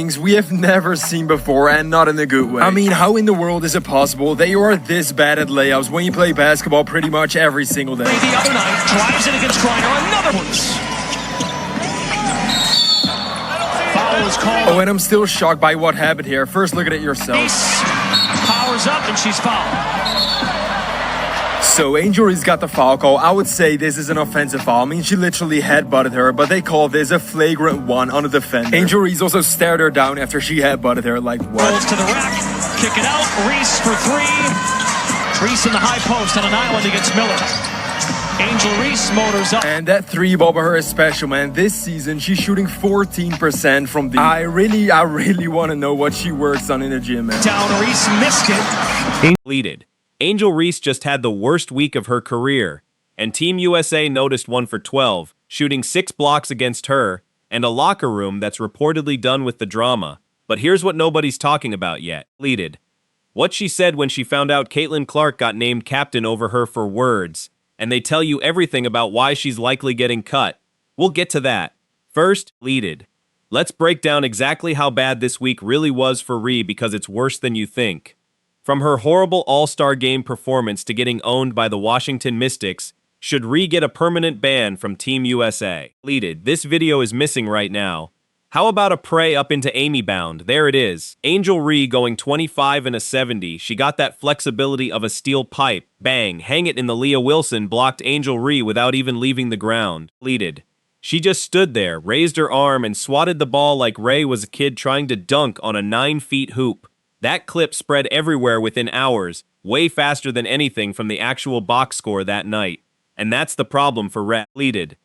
things we have never seen before, and not in a good way. I mean, how in the world is it possible that you are this bad at layups when you play basketball pretty much every single day? The other night, drives it against Griner, another one. Foul is called. Oh, and I'm still shocked by what happened here. First, look at it yourself. Reese powers up and she's fouled. So Angel Reese got the foul call. I would say this is an offensive foul. I mean, she literally headbutted her, but they call this a flagrant one on the defender. Angel Reese also stared her down after she headbutted her. Like, what? Rolls to the rack, kick it out. Reese for three. Reese in the high post on an island against Miller. Angel Reese motors up. And that three ball by her is special, man. This season, she's shooting 14% from deep. I really want to know what she works on in the gym, man. Down, Reese missed it. Completed. Angel Reese just had the worst week of her career, and Team USA noticed 1 for 12, shooting 6 blocks against her, and a locker room that's reportedly done with the drama. But here's what nobody's talking about yet. Completed. What she said when she found out Caitlin Clark got named captain over her for words, and they tell you everything about why she's likely getting cut. We'll get to that. First, completed. Let's break down exactly how bad this week really was for Ree, because it's worse than you think. From her horrible All-Star Game performance to getting owned by the Washington Mystics, should Ree get a permanent ban from Team USA? Completed. This video is missing right now. How about a pray up into Amy bound? There it is. Angel Ree going 25 and a 70. She got that flexibility of a steel pipe. Bang, hang it in the Leah Wilson blocked Angel Ree without even leaving the ground. Completed. She just stood there, raised her arm, and swatted the ball like Ray was a kid trying to dunk on a 9-foot hoop. That clip spread everywhere within hours, way faster than anything from the actual box score that night. And that's the problem for Rhett. Completed.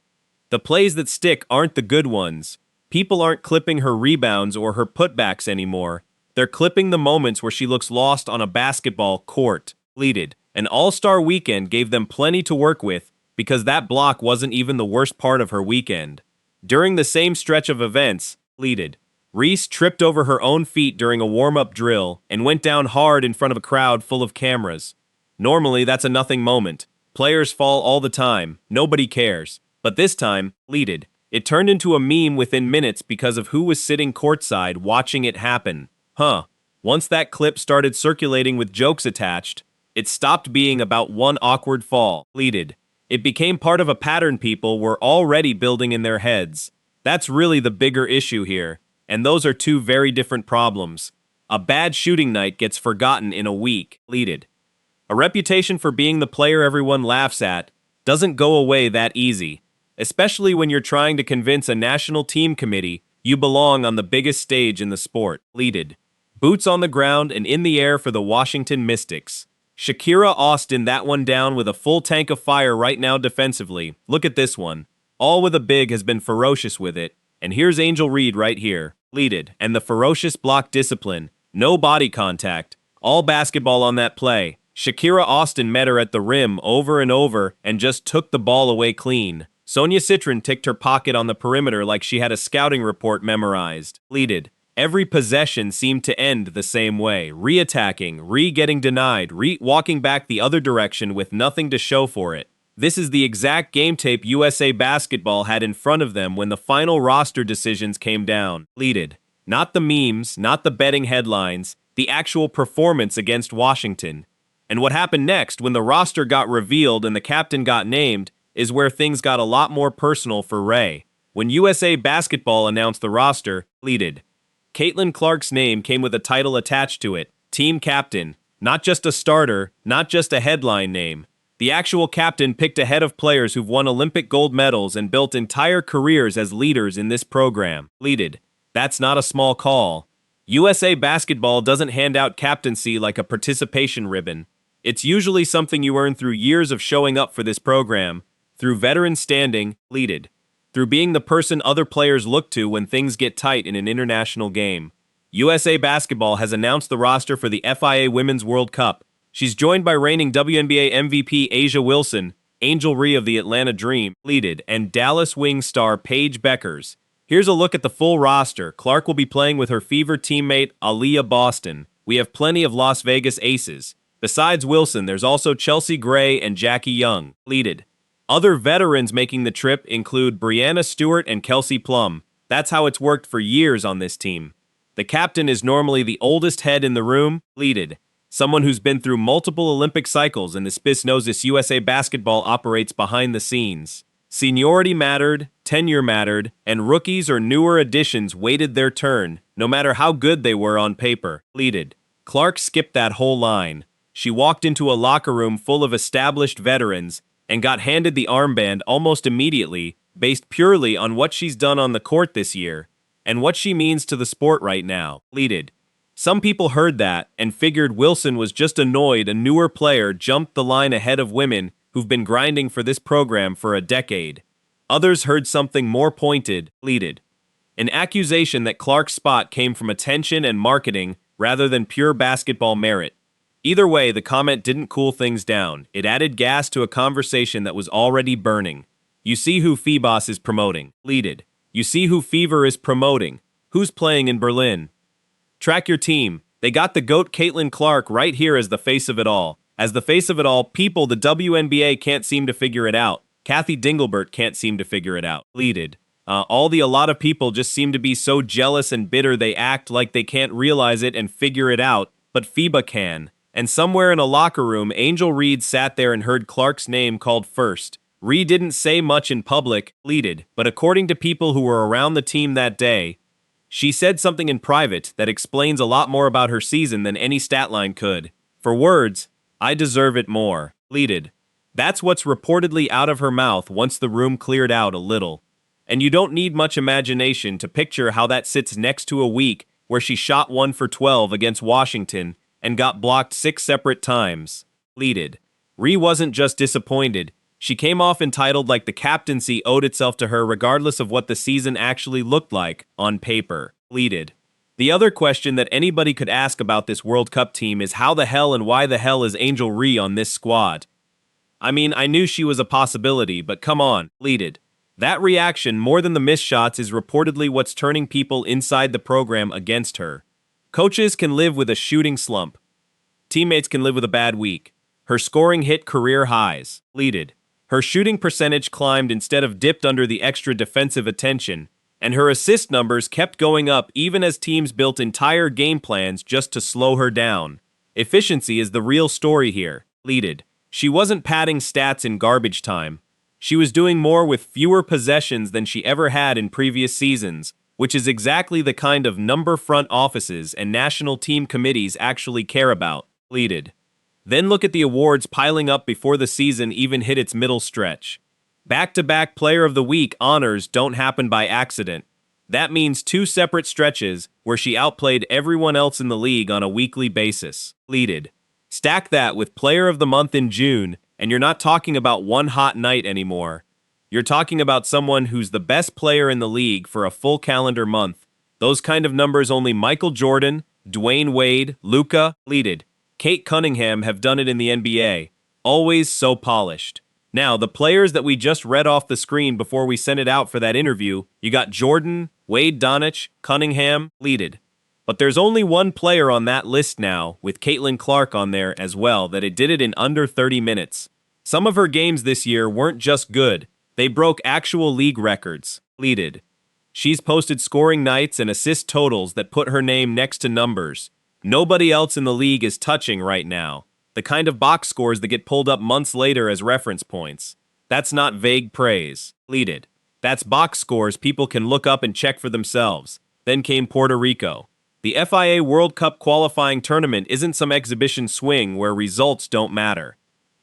The plays that stick aren't the good ones. People aren't clipping her rebounds or her putbacks anymore. They're clipping the moments where she looks lost on a basketball court. Completed. An all-star weekend gave them plenty to work with, because that block wasn't even the worst part of her weekend. During the same stretch of events, completed. Reese tripped over her own feet during a warm-up drill and went down hard in front of a crowd full of cameras. Normally, that's a nothing moment. Players fall all the time. Nobody cares. But this time, completed. It turned into a meme within minutes because of who was sitting courtside watching it happen. Once that clip started circulating with jokes attached, it stopped being about one awkward fall. Completed. It became part of a pattern people were already building in their heads. That's really the bigger issue here. And those are two very different problems. A bad shooting night gets forgotten in a week. Completed. A reputation for being the player everyone laughs at doesn't go away that easy, especially when you're trying to convince a national team committee you belong on the biggest stage in the sport. Completed. Boots on the ground and in the air for the Washington Mystics. Shakira Austin that one down with a full tank of fire right now defensively. Look at this one. All with a big has been ferocious with it. And here's Angel Reed right here. Completed. And the ferocious block discipline. No body contact. All basketball on that play. Shakira Austin met her at the rim over and over and just took the ball away clean. Sonia Citron ticked her pocket on the perimeter like she had a scouting report memorized. Completed. Every possession seemed to end the same way. Re-attacking, re-getting denied, re-walking back the other direction with nothing to show for it. This is the exact game tape USA Basketball had in front of them when the final roster decisions came down. Completed. Not the memes, not the betting headlines, the actual performance against Washington. And what happened next when the roster got revealed and the captain got named is where things got a lot more personal for Ray. When USA Basketball announced the roster, completed. Caitlin Clark's name came with a title attached to it, team captain, not just a starter, not just a headline name. The actual captain picked ahead of players who've won Olympic gold medals and built entire careers as leaders in this program. Completed. That's not a small call. USA Basketball doesn't hand out captaincy like a participation ribbon. It's usually something you earn through years of showing up for this program, through veteran standing, completed. Through being the person other players look to when things get tight in an international game. USA Basketball has announced the roster for the FIA Women's World Cup. She's joined by reigning WNBA MVP A'ja Wilson, Angel Ree of the Atlanta Dream, completed, and Dallas Wings star Paige Beckers. Here's a look at the full roster. Clark will be playing with her Fever teammate Aaliyah Boston. We have plenty of Las Vegas aces. Besides Wilson, there's also Chelsea Gray and Jackie Young, completed. Other veterans making the trip include Brianna Stewart and Kelsey Plum. That's how it's worked for years on this team. The captain is normally the oldest head in the room, pleaded. Someone who's been through multiple Olympic cycles, and the Spiss knows this USA basketball operates behind the scenes. Seniority mattered, tenure mattered, and rookies or newer additions waited their turn, no matter how good they were on paper, pleaded. Clark skipped that whole line. She walked into a locker room full of established veterans and got handed the armband almost immediately, based purely on what she's done on the court this year and what she means to the sport right now, pleaded. Some people heard that and figured Wilson was just annoyed a newer player jumped the line ahead of women who've been grinding for this program for a decade. Others heard something more pointed, pleaded. An accusation that Clark's spot came from attention and marketing rather than pure basketball merit. Either way, the comment didn't cool things down. It added gas to a conversation that was already burning. You see who Phoebos is promoting, pleaded. You see who Fever is promoting. Who's playing in Berlin? Track your team. They got the GOAT Caitlin Clark right here as the face of it all. As the face of it all, people, the WNBA can't seem to figure it out. Kathy Dinglebert can't seem to figure it out, pleaded. A lot of people just seem to be so jealous and bitter they act like they can't realize it and figure it out, but FIBA can. And somewhere in a locker room, Angel Reese sat there and heard Clark's name called first. Reese didn't say much in public, pleaded, but according to people who were around the team that day, she said something in private that explains a lot more about her season than any stat line could. For words, I deserve it more, pleaded. That's what's reportedly out of her mouth once the room cleared out a little. And you don't need much imagination to picture how that sits next to a week where she shot 1 for 12 against Washington and got blocked 6 separate times, pleaded. Reese wasn't just disappointed. She came off entitled like the captaincy owed itself to her regardless of what the season actually looked like on paper, pleaded. The other question that anybody could ask about this World Cup team is how the hell and why the hell is Angel Reese on this squad? I mean, I knew she was a possibility, but come on, pleaded. That reaction, more than the missed shots, is reportedly what's turning people inside the program against her. Coaches can live with a shooting slump. Teammates can live with a bad week. Her scoring hit career highs, pleaded. Her shooting percentage climbed instead of dipped under the extra defensive attention, and her assist numbers kept going up even as teams built entire game plans just to slow her down. Efficiency is the real story here, pleaded. She wasn't padding stats in garbage time. She was doing more with fewer possessions than she ever had in previous seasons, which is exactly the kind of number front offices and national team committees actually care about, pleaded. Then look at the awards piling up before the season even hit its middle stretch. Back-to-back Player of the Week honors don't happen by accident. That means 2 separate stretches where she outplayed everyone else in the league on a weekly basis, pleaded. Stack that with Player of the Month in June, and you're not talking about one hot night anymore. You're talking about someone who's the best player in the league for a full calendar month. Those kind of numbers only Michael Jordan, Dwayne Wade, Luka, pleaded. Kate Cunningham have done it in the NBA. Always so polished. Now, the players that we just read off the screen before we sent it out for that interview, you got Jordan, Wade Donich, Cunningham, pleaded. But there's only one player on that list now, with Caitlin Clark on there as well, that it did it in under 30 minutes. Some of her games this year weren't just good. They broke actual league records, pleaded. She's posted scoring nights and assist totals that put her name next to numbers nobody else in the league is touching right now. The kind of box scores that get pulled up months later as reference points. That's not vague praise, pleaded. That's box scores people can look up and check for themselves. Then came Puerto Rico. The FIA World Cup qualifying tournament isn't some exhibition swing where results don't matter.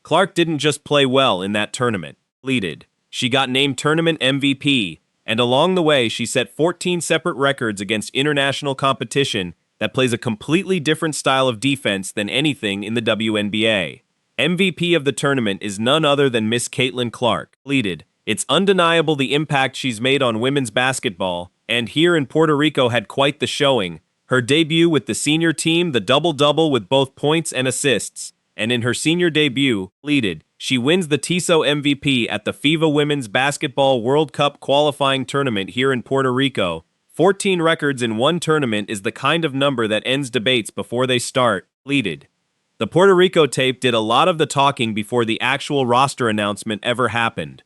Clark didn't just play well in that tournament, pleaded. She got named tournament MVP, and along the way she set 14 separate records against international competition that plays a completely different style of defense than anything in the WNBA. MVP of the tournament is none other than Miss Caitlin Clark, pleaded. It's undeniable the impact she's made on women's basketball, and here in Puerto Rico had quite the showing. Her debut with the senior team, the double-double with both points and assists, and in her senior debut, pleaded, she wins the TISO MVP at the FIBA Women's Basketball World Cup qualifying tournament here in Puerto Rico. 14 records in one tournament is the kind of number that ends debates before they start, pleaded. The Puerto Rico tape did a lot of the talking before the actual roster announcement ever happened.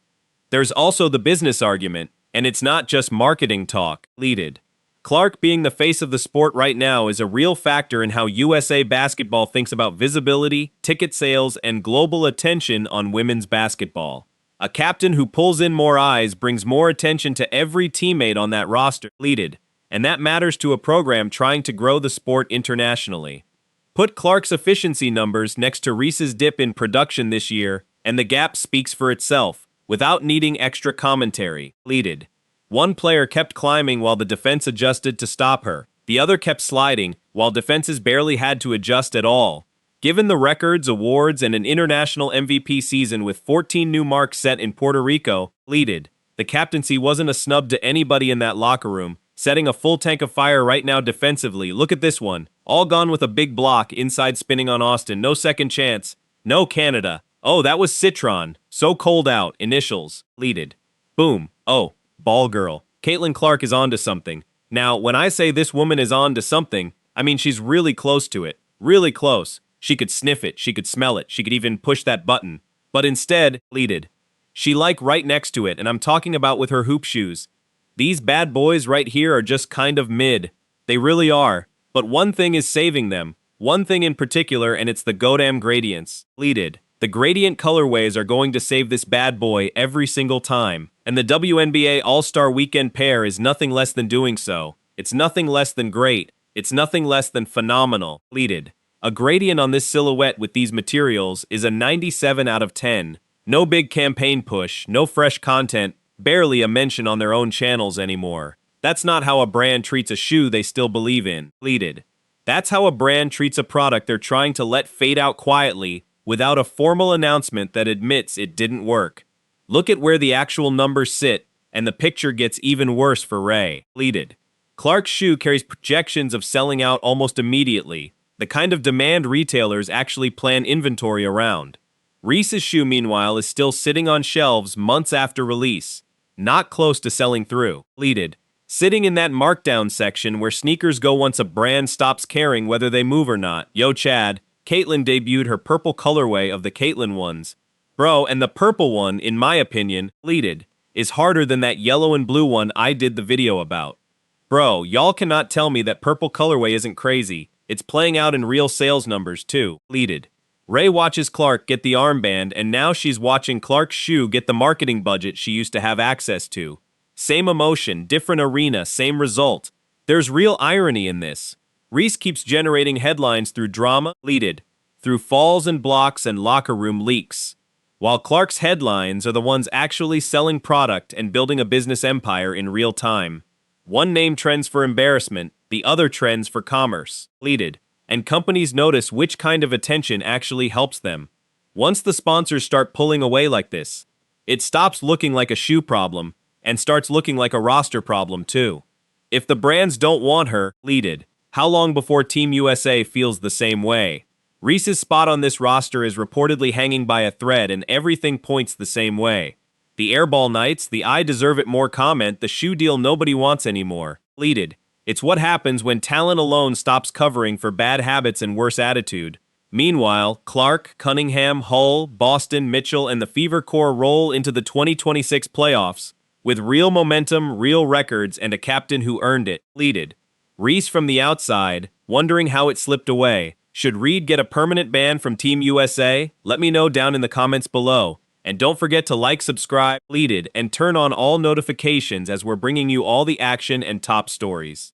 There's also the business argument, and it's not just marketing talk, pleaded. Clark being the face of the sport right now is a real factor in how USA Basketball thinks about visibility, ticket sales, and global attention on women's basketball. A captain who pulls in more eyes brings more attention to every teammate on that roster, and that matters to a program trying to grow the sport internationally. Put Clark's efficiency numbers next to Reese's dip in production this year, and the gap speaks for itself, without needing extra commentary. One player kept climbing while the defense adjusted to stop her. The other kept sliding, while defenses barely had to adjust at all. Given the records, awards, and an international MVP season with 14 new marks set in Puerto Rico, the captaincy wasn't a snub to anybody in that locker room, setting a full tank of fire right now defensively. Look at this one. All gone with a big block, inside spinning on Austin. No second chance. No Canada. Oh, that was Citron. So cold out. Initials. Boom. Oh, ball girl. Caitlin Clark is on to something. Now, when I say this woman is on to something, I mean she's really close to it. Really close. She could sniff it. She could smell it. She could even push that button. But instead, she like right next to it, and I'm talking about with her hoop shoes. These bad boys right here are just kind of mid. They really are. But one thing is saving them. One thing in particular, and it's the godam gradients. The gradient colorways are going to save this bad boy every single time. And the WNBA All-Star Weekend pair is nothing less than doing so. It's nothing less than great. It's nothing less than phenomenal. A gradient on this silhouette with these materials is a 97 out of 10. No big campaign push, no fresh content, barely a mention on their own channels anymore. That's not how a brand treats a shoe they still believe in. That's how a brand treats a product they're trying to let fade out quietly without a formal announcement that admits it didn't work. Look at where the actual numbers sit, and the picture gets even worse for Ray. Clark's shoe carries projections of selling out almost immediately, the kind of demand retailers actually plan inventory around. Reese's shoe, meanwhile, is still sitting on shelves months after release, not close to selling through. Sitting in that markdown section where sneakers go once a brand stops caring whether they move or not. Yo, Chad, Caitlin debuted her purple colorway of the Caitlin ones. Bro, and the purple one, in my opinion, is harder than that yellow and blue one I did the video about. Bro, y'all cannot tell me that purple colorway isn't crazy. It's playing out in real sales numbers, too. Ray watches Clark get the armband, and now she's watching Clark's shoe get the marketing budget she used to have access to. Same emotion, different arena, same result. There's real irony in this. Reese keeps generating headlines through drama, through falls and blocks and locker room leaks. While Clark's headlines are the ones actually selling product and building a business empire in real time. One name trends for embarrassment, the other trends for commerce. And companies notice which kind of attention actually helps them. Once the sponsors start pulling away like this, it stops looking like a shoe problem and starts looking like a roster problem too. If the brands don't want her, how long before Team USA feels the same way? Reese's spot on this roster is reportedly hanging by a thread, and everything points the same way. The airball nights, the I deserve it more comment, the shoe deal nobody wants anymore. It's what happens when talent alone stops covering for bad habits and worse attitude. Meanwhile, Clark, Cunningham, Hull, Boston, Mitchell, and the Fever Core roll into the 2026 playoffs with real momentum, real records, and a captain who earned it. Reese from the outside, wondering how it slipped away. Should Reed get a permanent ban from Team USA? Let me know down in the comments below. And don't forget to like, subscribe, and turn on all notifications as we're bringing you all the action and top stories.